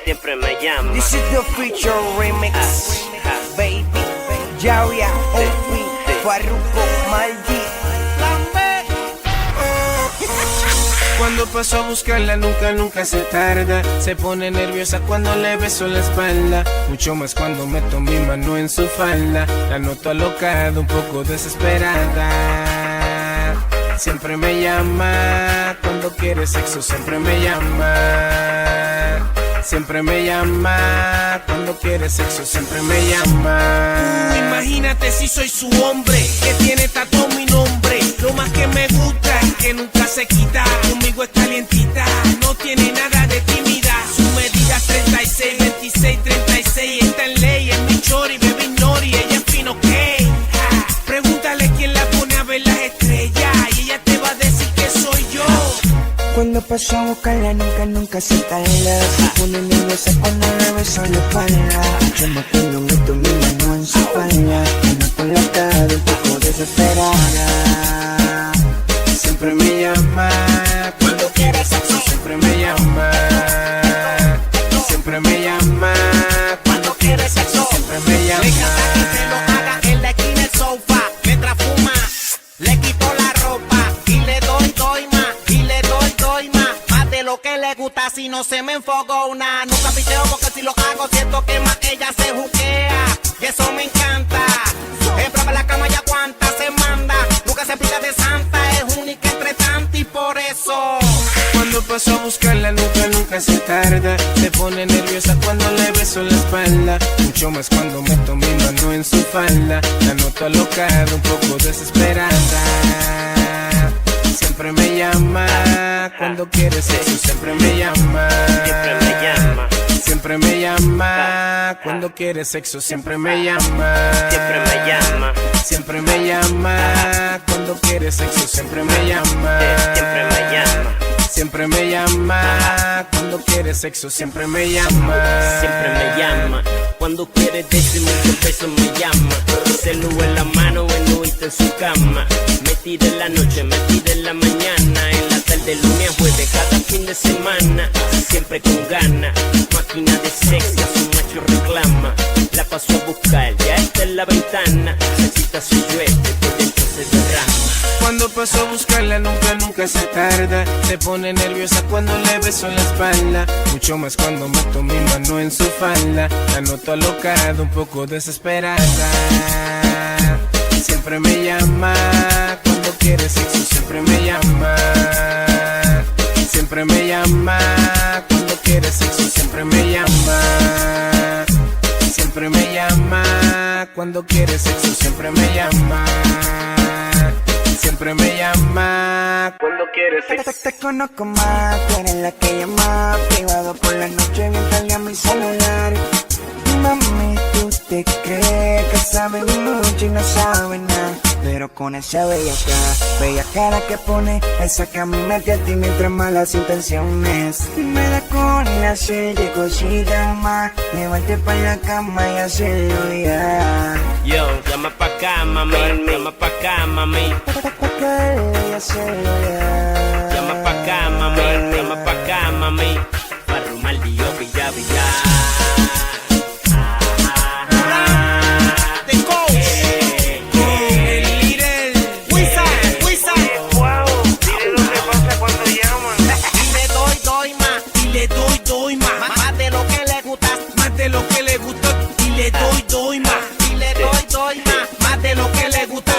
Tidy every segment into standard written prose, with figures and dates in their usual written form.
siempre me llama. This is the feature remix, baby. Yaria, Opi, Farruko, Maldi. Cuando paso a buscarla nunca se tarda. Se pone nerviosa cuando le beso la espalda, mucho más cuando meto mi mano en su falda. La noto alocada, un poco desesperada. Siempre me llama, cuando quiere sexo siempre me llama. Siempre me llama, cuando quiere sexo siempre me llama. Imagínate si soy su hombre, que tiene tatuado mi nombre. Lo más que me gusta es que nunca se quita, conmigo es calientita, no tiene nada de tímida. Su medida es 36, 26, 36, está en ley, es mi chori, baby nori, ella es fino que. Pregúntale quién la pone a ver las estrellas y ella te va a decir que soy yo. Cuando paso a buscarla nunca se tarda. Se pone nerviosa cuando le beso la espalda, mucho más cuando meto mi mano en su falda. La noto alocada, un poco desesperada. Siempre me llama, cuando quiere sexo siempre me llama. Siempre me llama, cuando quiere sexo siempre me llama. Le encanta que se lo haga en la esquina del sofá, mientras fuma, le quito la ropa y le doy más, y le doy más de lo que le gusta. Si no se me enfogó una, nunca piteo porque si lo hago siento que más ella se juquea, y eso me encanta. Es brava la cama y aguanta, se manda, nunca se pide de santa, es única entre tantas y por eso. Cuando paso a buscarla nunca se tarda. Se pone nerviosa cuando le beso la espalda, mucho más cuando meto mi mano en su falda. La noto alocada, un poco desesperada. Siempre me llama, cuando quiere sexo siempre me llama. Siempre me llama. Siempre me llama, cuando quiere sexo siempre me llama. Siempre me llama. Siempre me llama, cuando quiere sexo siempre me llama. Siempre me llama. Siempre me llama, cuando quiere sexo siempre me llama. Siempre me llama, cuando quiere decir muchos besos me llama. Celu en la mano, Enuita en su cama. Metida en la noche, metida en la mañana. En la tarde, lunes a jueves, cada fin de semana. Siempre con ganas, máquina de sexo, su macho reclama. La paso a buscar, ya está en la ventana. Necesita su llueve, por dentro se derrama. Cuando paso a buscarla nunca se tarda. Se pone nerviosa cuando le beso la espalda, mucho más cuando meto mi mano en su falda. La noto alocada, un poco desesperada. Siempre me llama, cuando quiere sexo siempre me llama. Siempre me llama, cuando quiere sexo siempre me llama. Siempre me llama, cuando quiere sexo siempre me llama. Siempre me llama, cuando quiere sexo. Te conozco más, tú eres la que llama privado por la noche mientras lea mi celular. Mami, tú te crees que sabes mucho y no sabes nada, pero con esa bella cara que pone, esa que a mí me tiene mientras malas intenciones. Me da con hacer de cositas más, levante pa' la cama y hacerlo ya. Yo, llama pa' acá, mami, llama pa' acá, mami. Y hacerlo ya. Llama pa' acá, mami, llama pa' acá, mami. Farru Maldi, yo, Villa.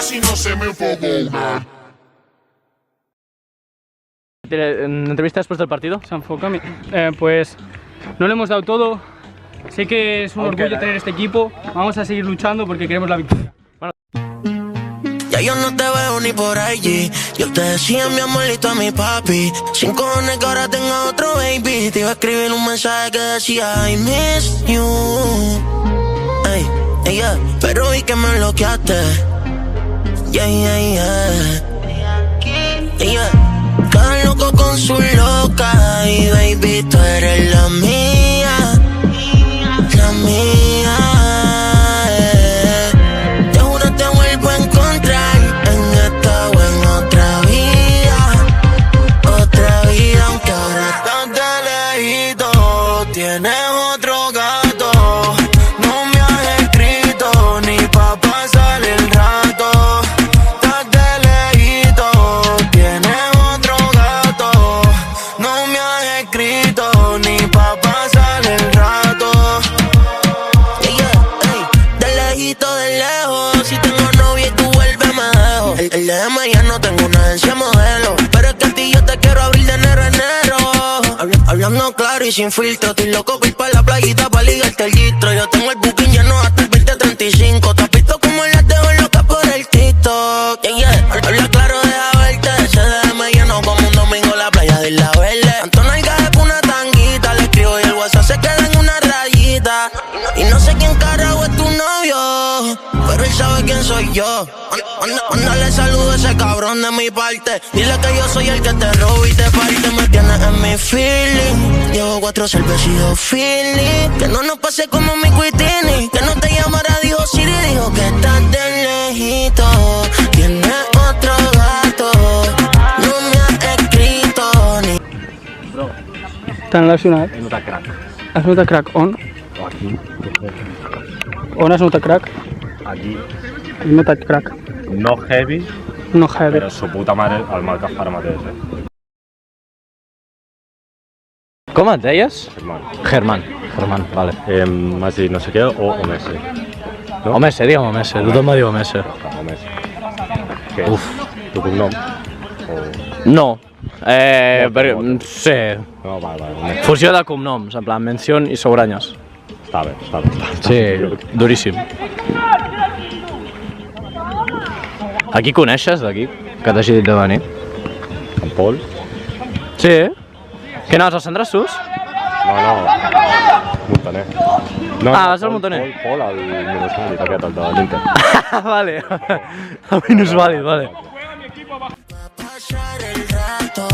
Si no se me enfogó una. ¿Entrevista después del partido? Se enfoca. Pues no le hemos dado todo. Sé que es un orgullo tener este equipo. Vamos a seguir luchando porque queremos la victoria. Ya yo no te veo ni por allí. Yo te decía mi amorito a mi papi. Sin cojones que ahora tenga otro baby. Te iba a escribir un mensaje que decía I miss you. Ey, yeah, pero vi que me bloqueaste. Yeah. Cada loco con su loca. Y baby, tú eres la mía. La mía. Te juro te vuelvo a encontrar en esta o en otra vida. Otra vida, aunque ahora estás de lejito. tienes otro gato. No me has escrito ni pa' pasar el rato. Estás de lejito, tienes otro gato. No me has escrito ni pa' pasar el rato. De lejito, de lejos. Si tengo novia y tú vuelves me dejo. El DM ya no tengo una agencia modelo, pero es que a ti yo te quiero abrir de enero a enero. Hablando claro y sin filtro, estoy loco por ir pa' la playita pa' ligarte el gistro. Yo tengo el booking lleno hasta el 2035. Te has visto como las dejo loca por el TikTok. Habla claro, deja verte. Ese DM lleno como un domingo la playa de Isla Verde. Tanto nalga es pa' una tanguita, le escribo y el WhatsApp se queda en una rayita. Y no sé quién carajo es tu novio, pero él sabe quién soy yo. Mándale saludo a ese cabrón de mi parte. Dile que yo soy el que te robo y te parte. Me tienes en mi feeling. Llevo 4 cervecitos feeling. Que no nos pase como mi Quitini. Que no te llamara, dijo Siri. Dijo que estás de lejito. Tienes otro gato. No me has escrito ni... T'han lesionat? He notat crack. Has notat crack on? Aquí. On has notat crack? Aquí. Has notat crack. No heavy, No heavy. però su puta mare el mal que fa ara mateix, Com et deies? Germán. Germán, vale. M'has dit no sé què o Messi. No? Omese, digue'm Omese, tothom me diu Omese. O Messi. Què Uf. és? Tu cognom? No, No, sí, No, vale. fusió de cognoms, en plan Mención i Sobrañas. Està bé. Sí, duríssim. A qui coneixes d'aquí, que t'hagi dit de venir? En Pol? Sí? Què anaves al centre sus? No. Montaner. No, vas al Montaner. Pol, el minusvàlid aquest, el de l'Inter. Vale, el minusvàlid, vale. Pasar el rato.